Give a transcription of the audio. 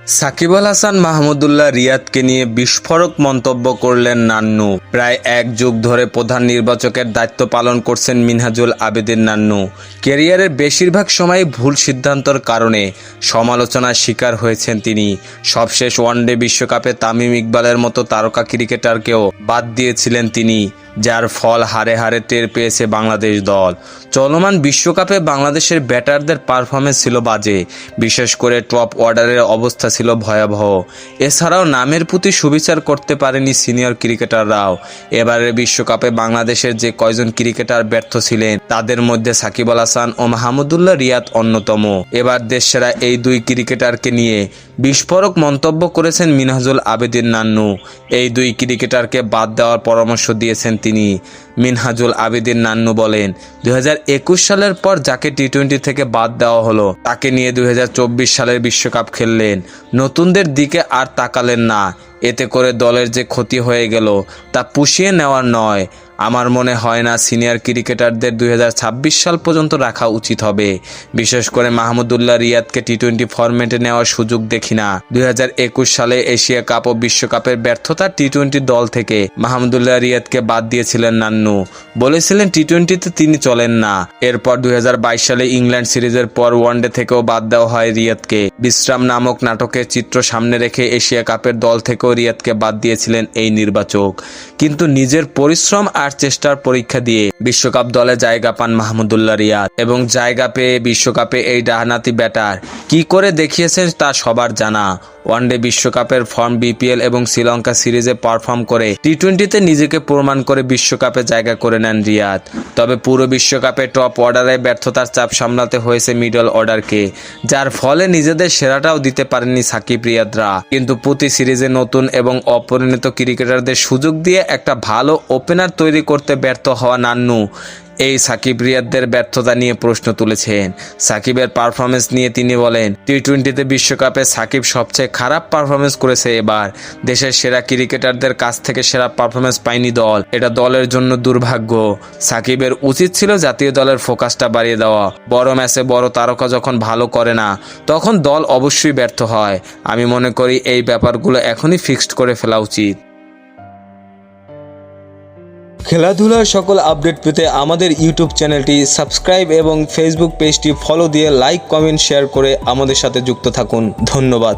সাকিব আল হাসান মাহমুদুল্লাহ রিয়াদকে নিয়ে বিস্ফোরক মন্তব্য করলেন নান্নু। প্রায় এক যুগ ধরে প্রধান নির্বাচকের দায়িত্ব পালন করছেন মিনহাজুল আবেদীন নান্নু। ক্যারিয়ারের বেশিরভাগ সময় ভুল সিদ্ধান্তর কারণে সমালোচনার শিকার হয়েছেন তিনি। সবশেষ ওয়ানডে বিশ্বকাপে তামিম ইকবালের মতো তারকা ক্রিকেটারকেও বাদ দিয়েছিলেন তিনি, যার ফল হারে হারে টের পেয়েছে বাংলাদেশ দল। চলমান বিশ্বকাপে বাংলাদেশের ব্যাটারদের পারফরমেন্স ছিল বাজে, বিশেষ করে টপ অর্ডারের অবস্থা ছিল ভয়াবহ। এছাড়াও নামের প্রতি সুবিচার করতে পারেনি সিনিয়র ক্রিকেটাররাও। এবারের বিশ্বকাপে বাংলাদেশের যে কয়জন ক্রিকেটার ব্যর্থ ছিলেন তাদের মধ্যে সাকিব আল হাসান ও মাহমুদুল্লাহ রিয়াদ অন্যতম। এবার দেশসেরা এই দুই ক্রিকেটারকে নিয়ে বিস্ফোরক মন্তব্য করেছেন মিনহাজুল আবেদীন নান্নু। এই দুই ক্রিকেটারকে বাদ দেওয়ার পরামর্শ দিয়েছেন তিনি। মিনহাজুল আবেদীন নান্নু বলেন, 2021 সালের পর যাকে টি-20 থেকে বাদ দেওয়া হলো তাকে নিয়ে 2024 সালের বিশ্বকাপ খেললেন। নতুনদের দিকে আর তাকালেন না। এতে করে দলের যে ক্ষতি হয়ে গেল তা পুষিয়ে নেওয়ার নয়। আমার মনে হয় না সিনিয়র ক্রিকেটারদের 2026 সাল পর্যন্ত রাখা উচিত হবে। বিশেষ করে মাহমুদুল্লাহ রিয়াদকে টি-20 ফরম্যাটে নেওয়ার সুযোগ দেখি না। 2021 সালে এশিয়া কাপ ও বিশ্বকাপের ব্যর্থতা টি-20 দল থেকে মাহমুদুল্লাহ রিয়াদকে বাদ দিয়েছিলেন নান্নু। বলেছিলেন টি-20তে তিনি চলেন না। এরপর 2022 সালে ইংল্যান্ড সিরিজের পর ওয়ানডে থেকেও বাদ দেওয়া হয় রিয়াদকে। বিশ্রাম নামক নাটকের চিত্র সামনে রেখে এশিয়া কাপের দল থেকেও রিয়াদকে বাদ দিয়েছিলেন এই নির্বাচক। কিন্তু নিজের পরিশ্রম আর চেষ্টার পরীক্ষা দিয়ে বিশ্বকাপ দলে জায়গা পান মাহমুদুল্লাহ রিয়াদ, এবং জায়গা পেয়ে বিশ্বকাপে এই ডানহাতি ব্যাটার কি করে দেখিয়েছেন তা সবার জানা। ওয়ানডে বিশ্বকাপের ফর্ম, বিপিএল এবং শ্রীলঙ্কা সিরিজে পারফর্ম করে টি-20তে নিজেকে প্রমাণ করে বিশ্বকাপে জায়গা করে নেন রিয়াদ। তবে পুরো বিশ্বকাপে টপ অর্ডারে ব্যর্থতার চাপ সামলাতে হয়েছে মিডল অর্ডারকে, যার ফলে নিজেদের সেরাটাও দিতে পারেননি সাকিব রিয়াদরা। কিন্তু প্রতি সিরিজে নতুন এবং অপরিণত ক্রিকেটারদের সুযোগ দিয়ে একটা ভালো ওপেনার তৈরি করতে ব্যর্থ হওয়া নান্নু এই সাকিব রিয়াদদের ব্যর্থতা নিয়ে প্রশ্ন তুলেছেন। সাকিবের পারফরমেন্স নিয়ে তিনি বলেন, টি-20তে বিশ্বকাপে সাকিব সবচেয়ে খারাপ পারফরমেন্স করেছে। এবার দেশের সেরা ক্রিকেটারদের কাছ থেকে সেরা পারফরমেন্স পায়নি দল। এটা দলের জন্য দুর্ভাগ্য। সাকিবের উচিত ছিল জাতীয় দলের ফোকাসটা বাড়িয়ে দেওয়া। বড় ম্যাচে বড় তারকা যখন ভালো করে না তখন দল অবশ্যই ব্যর্থ হয়। আমি মনে করি এই ব্যাপারগুলো এখনই ফিক্সড করে ফেলা উচিত। খেলাধুলার সকল আপডেট পেতে আমাদের ইউটিউব চ্যানেলটি সাবস্ক্রাইব এবং ফেসবুক পেজটি ফলো দিয়ে লাইক, কমেন্ট, শেয়ার করে আমাদের সাথে যুক্ত থাকুন। ধন্যবাদ।